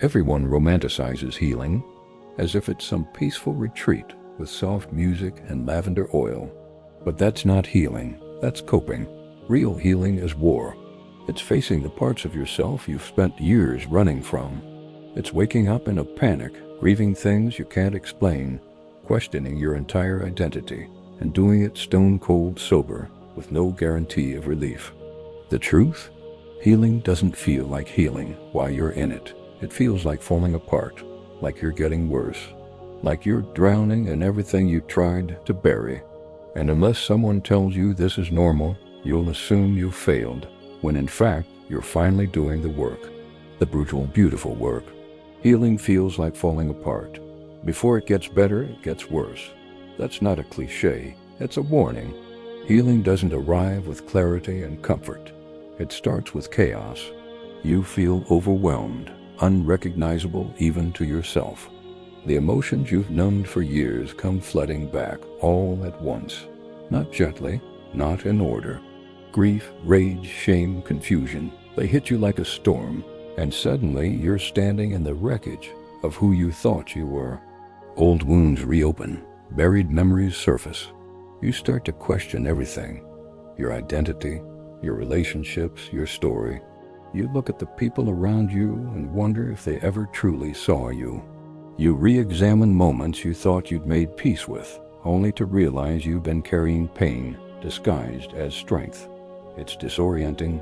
Everyone romanticizes healing as if it's some peaceful retreat with soft music and lavender oil. But that's not healing, that's coping. Real healing is war. It's facing the parts of yourself you've spent years running from. It's waking up in a panic, grieving things you can't explain, questioning your entire identity, and doing it stone cold sober with no guarantee of relief. The truth? Healing doesn't feel like healing while you're in it. It feels like falling apart, like you're getting worse, like you're drowning in everything you tried to bury. And unless someone tells you this is normal, you'll assume you've failed, when in fact you're finally doing the work. The brutal, beautiful work. Healing feels like falling apart. Before it gets better, it gets worse. That's not a cliche, it's a warning. Healing doesn't arrive with clarity and comfort. It starts with chaos. You feel overwhelmed, unrecognizable even to yourself. The emotions you've numbed for years come flooding back all at once. Not gently, not in order. Grief, rage, shame, confusion, they hit you like a storm, and suddenly you're standing in the wreckage of who you thought you were. Old wounds reopen, buried memories surface. You start to question everything. Your identity, your relationships, your story. You look at the people around you and wonder if they ever truly saw you. You re-examine moments you thought you'd made peace with, only to realize you've been carrying pain disguised as strength. It's disorienting.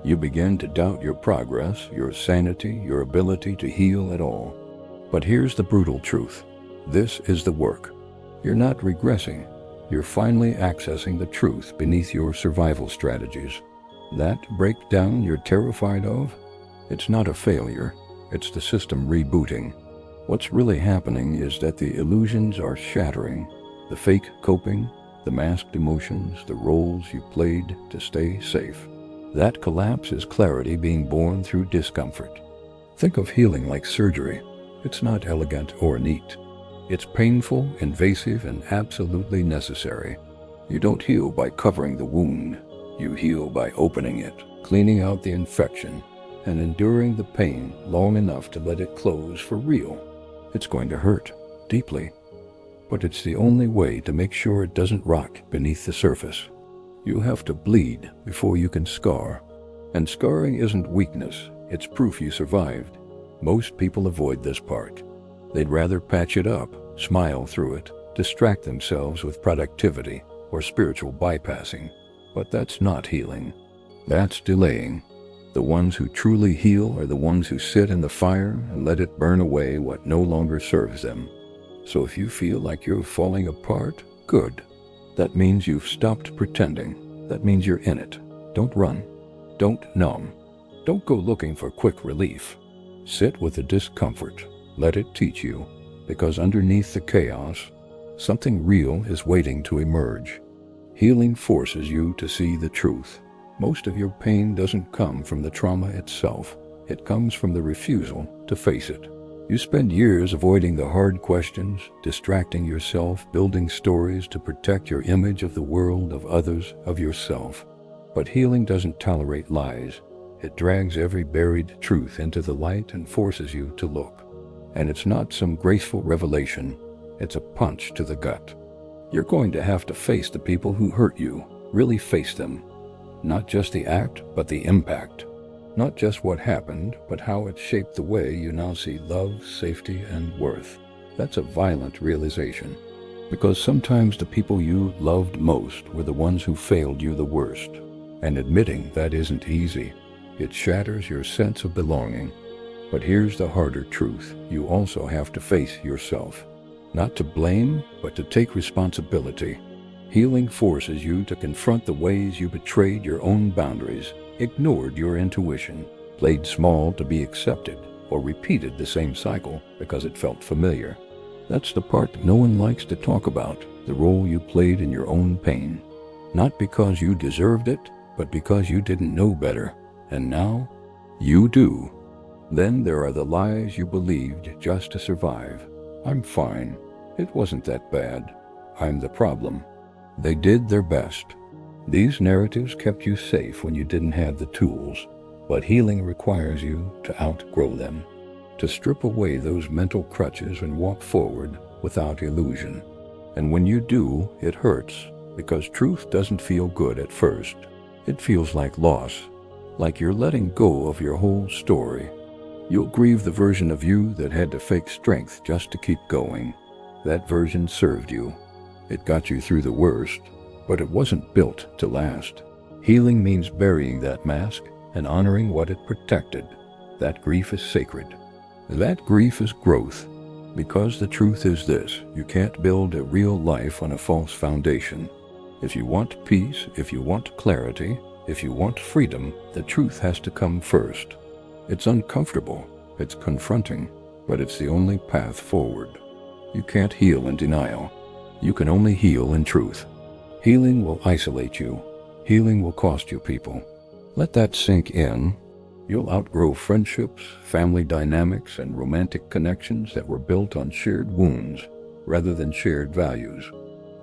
You begin to doubt your progress, your sanity, your ability to heal at all. But here's the brutal truth. This is the work. You're not regressing. You're finally accessing the truth beneath your survival strategies. That breakdown you're terrified of? It's not a failure. It's the system rebooting. What's really happening is that the illusions are shattering. The fake coping, the masked emotions, the roles you played to stay safe. That collapse is clarity being born through discomfort. Think of healing like surgery. It's not elegant or neat. It's painful, invasive, and absolutely necessary. You don't heal by covering the wound. You heal by opening it, cleaning out the infection, and enduring the pain long enough to let it close for real. It's going to hurt, deeply. But it's the only way to make sure it doesn't rot beneath the surface. You have to bleed before you can scar. And scarring isn't weakness, it's proof you survived. Most people avoid this part. They'd rather patch it up, smile through it, distract themselves with productivity or spiritual bypassing. But that's not healing. That's delaying. The ones who truly heal are the ones who sit in the fire and let it burn away what no longer serves them. So if you feel like you're falling apart, good. That means you've stopped pretending. That means you're in it. Don't run. Don't numb. Don't go looking for quick relief. Sit with the discomfort. Let it teach you, because underneath the chaos, something real is waiting to emerge. Healing forces you to see the truth. Most of your pain doesn't come from the trauma itself. It comes from the refusal to face it. You spend years avoiding the hard questions, distracting yourself, building stories to protect your image of the world, of others, of yourself. But healing doesn't tolerate lies. It drags every buried truth into the light and forces you to look. And it's not some graceful revelation. It's a punch to the gut. You're going to have to face the people who hurt you. Really face them. Not just the act, but the impact. Not just what happened, but how it shaped the way you now see love, safety, and worth. That's a violent realization. Because sometimes the people you loved most were the ones who failed you the worst. And admitting that isn't easy. It shatters your sense of belonging. But here's the harder truth. You also have to face yourself. Not to blame, but to take responsibility. Healing forces you to confront the ways you betrayed your own boundaries, ignored your intuition, played small to be accepted, or repeated the same cycle because it felt familiar. That's the part no one likes to talk about, the role you played in your own pain. Not because you deserved it, but because you didn't know better. And now, you do. Then there are the lies you believed just to survive. I'm fine. It wasn't that bad. I'm the problem. They did their best. These narratives kept you safe when you didn't have the tools, but healing requires you to outgrow them. to strip away those mental crutches and walk forward without illusion. And when you do, it hurts, because truth doesn't feel good at first. It feels like loss, like you're letting go of your whole story. You'll grieve the version of you that had to fake strength just to keep going. That version served you. It got you through the worst, but it wasn't built to last. Healing means burying that mask and honoring what it protected. That grief is sacred. That grief is growth, because the truth is this: you can't build a real life on a false foundation. If you want peace, if you want clarity, if you want freedom, the truth has to come first. It's uncomfortable, it's confronting, but it's the only path forward. You can't heal in denial. You can only heal in truth. Healing will isolate you. Healing will cost you people. Let that sink in. You'll outgrow friendships, family dynamics, and romantic connections that were built on shared wounds rather than shared values.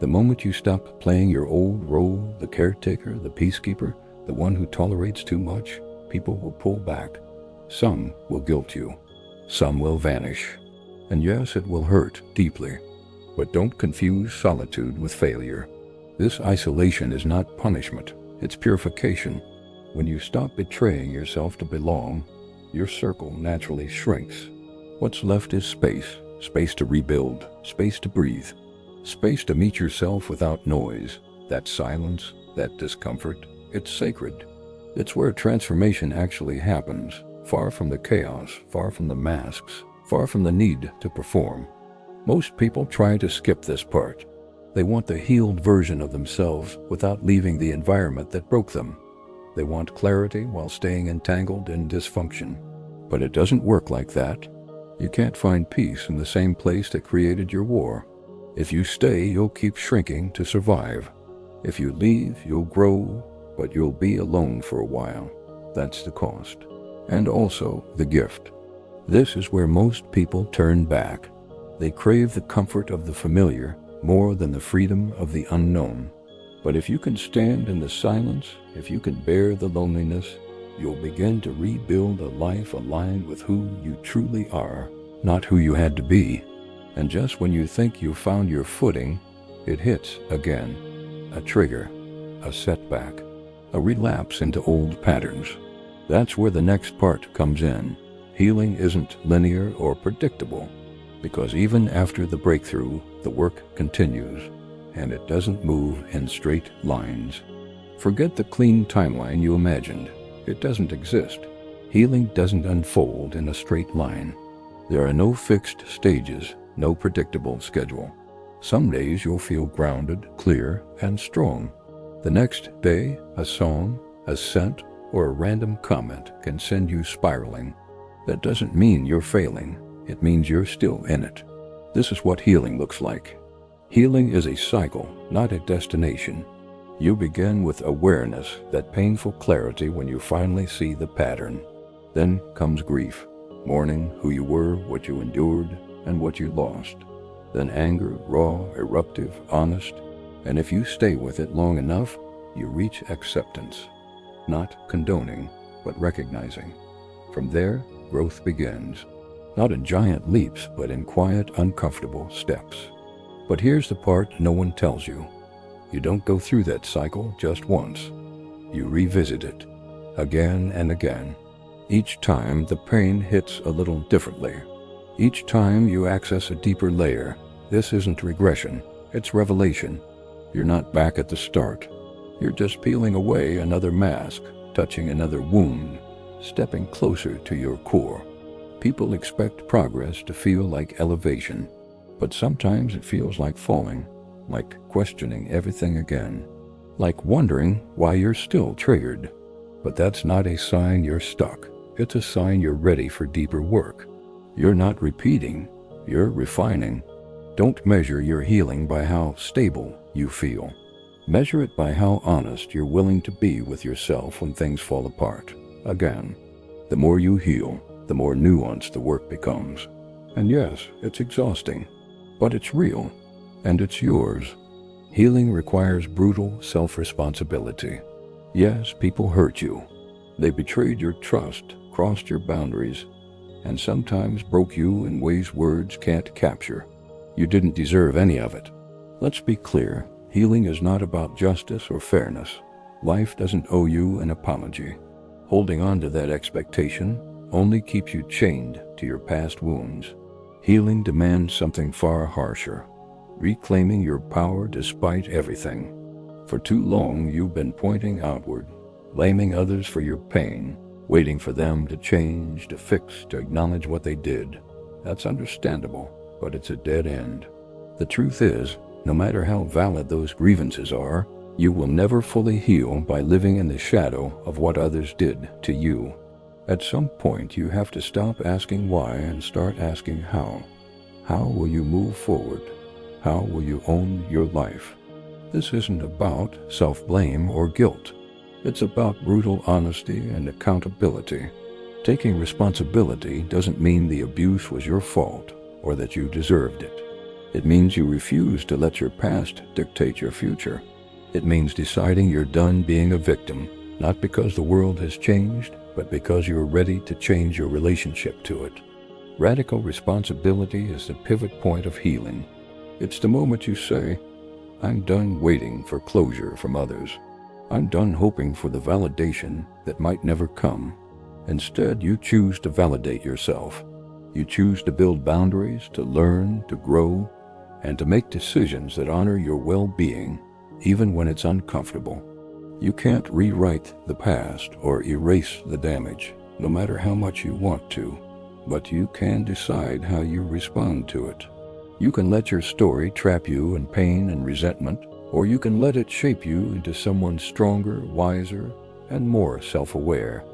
The moment you stop playing your old role, the caretaker, the peacekeeper, the one who tolerates too much, people will pull back. Some will guilt you. Some will vanish. And yes, it will hurt deeply. But don't confuse solitude with failure. This isolation is not punishment, it's purification. When you stop betraying yourself to belong, your circle naturally shrinks. What's left is space, space to rebuild, space to breathe, space to meet yourself without noise. That silence, that discomfort, it's sacred. It's where transformation actually happens, far from the chaos, far from the masks, far from the need to perform. Most people try to skip this part. They want the healed version of themselves without leaving the environment that broke them. They want clarity while staying entangled in dysfunction. But it doesn't work like that. You can't find peace in the same place that created your war. If you stay, you'll keep shrinking to survive. If you leave, you'll grow, but you'll be alone for a while. That's the cost. And also the gift. This is where most people turn back. They crave the comfort of the familiar more than the freedom of the unknown. But if you can stand in the silence, if you can bear the loneliness, you'll begin to rebuild a life aligned with who you truly are, not who you had to be. And just when you think you've found your footing, it hits again. A trigger, a setback, a relapse into old patterns. That's where the next part comes in. Healing isn't linear or predictable, because even after the breakthrough, the work continues, and it doesn't move in straight lines. Forget the clean timeline you imagined. It doesn't exist. Healing doesn't unfold in a straight line. There are no fixed stages, no predictable schedule. Some days you'll feel grounded, clear, and strong. The next day, a song, a scent, or a random comment can send you spiraling. That doesn't mean you're failing. It means you're still in it. This is what healing looks like. Healing is a cycle, not a destination. You begin with awareness, that painful clarity when you finally see the pattern. Then comes grief, mourning who you were, what you endured, and what you lost. Then anger, raw, eruptive, honest. And if you stay with it long enough, you reach acceptance. Not condoning, but recognizing. From there, growth begins. Not in giant leaps, but in quiet, uncomfortable steps. But here's the part no one tells you. You don't go through that cycle just once. You revisit it, again and again. Each time the pain hits a little differently. Each time you access a deeper layer. This isn't regression, it's revelation. You're not back at the start. You're just peeling away another mask, touching another wound, stepping closer to your core. People expect progress to feel like elevation, but sometimes it feels like falling, like questioning everything again, like wondering why you're still triggered. But that's not a sign you're stuck. It's a sign you're ready for deeper work. You're not repeating, you're refining. Don't measure your healing by how stable you feel. Measure it by how honest you're willing to be with yourself when things fall apart. Again, the more you heal, the more nuanced the work becomes. And yes, it's exhausting, but it's real, and it's yours. Healing requires brutal self-responsibility. Yes, people hurt you. They betrayed your trust, crossed your boundaries, and sometimes broke you in ways words can't capture. You didn't deserve any of it. Let's be clear, healing is not about justice or fairness. Life doesn't owe you an apology. Holding on to that expectation only keeps you chained to your past wounds. Healing demands something far harsher, reclaiming your power despite everything. For too long you've been pointing outward, blaming others for your pain, waiting for them to change, to fix, to acknowledge what they did. That's understandable, but it's a dead end. The truth is, no matter how valid those grievances are, you will never fully heal by living in the shadow of what others did to you. At some point, you have to stop asking why and start asking how. How will you move forward? How will you own your life? This isn't about self-blame or guilt. It's about brutal honesty and accountability. Taking responsibility doesn't mean the abuse was your fault or that you deserved it. It means you refuse to let your past dictate your future. It means deciding you're done being a victim, not because the world has changed, but because you're ready to change your relationship to it. Radical responsibility is the pivot point of healing. It's the moment you say, I'm done waiting for closure from others. I'm done hoping for the validation that might never come. Instead, you choose to validate yourself. You choose to build boundaries, to learn, to grow, and to make decisions that honor your well-being, even when it's uncomfortable. You can't rewrite the past or erase the damage, no matter how much you want to, but you can decide how you respond to it. You can let your story trap you in pain and resentment, or you can let it shape you into someone stronger, wiser, and more self-aware.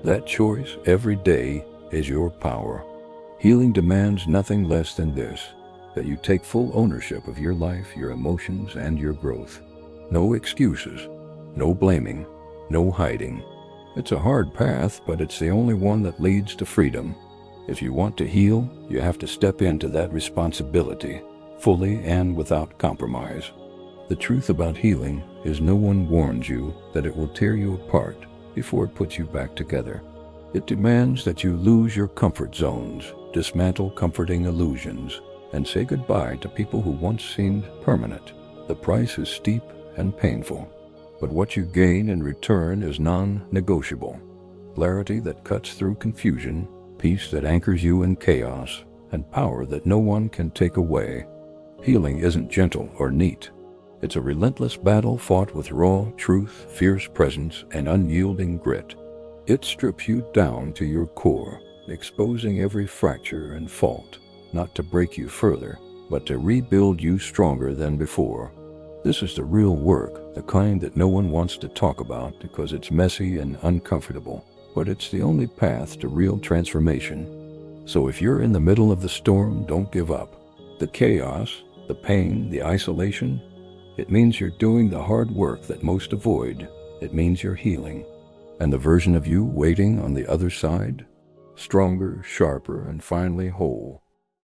That choice every day is your power. Healing demands nothing less than this, that you take full ownership of your life, your emotions, and your growth. No excuses, no blaming, no hiding. It's a hard path, but it's the only one that leads to freedom. If you want to heal, you have to step into that responsibility, fully and without compromise. The truth about healing is no one warns you that it will tear you apart before it puts you back together. It demands that you lose your comfort zones, dismantle comforting illusions, and say goodbye to people who once seemed permanent. The price is steep and painful, but what you gain in return is non-negotiable. Clarity that cuts through confusion, peace that anchors you in chaos, and power that no one can take away. Healing isn't gentle or neat. It's a relentless battle fought with raw truth, fierce presence, and unyielding grit. It strips you down to your core, exposing every fracture and fault, not to break you further, but to rebuild you stronger than before. This is the real work, the kind that no one wants to talk about because it's messy and uncomfortable, but it's the only path to real transformation. So if you're in the middle of the storm, don't give up. The chaos, the pain, the isolation, it means you're doing the hard work that most avoid. It means you're healing. And the version of you waiting on the other side, stronger, sharper, and finally whole.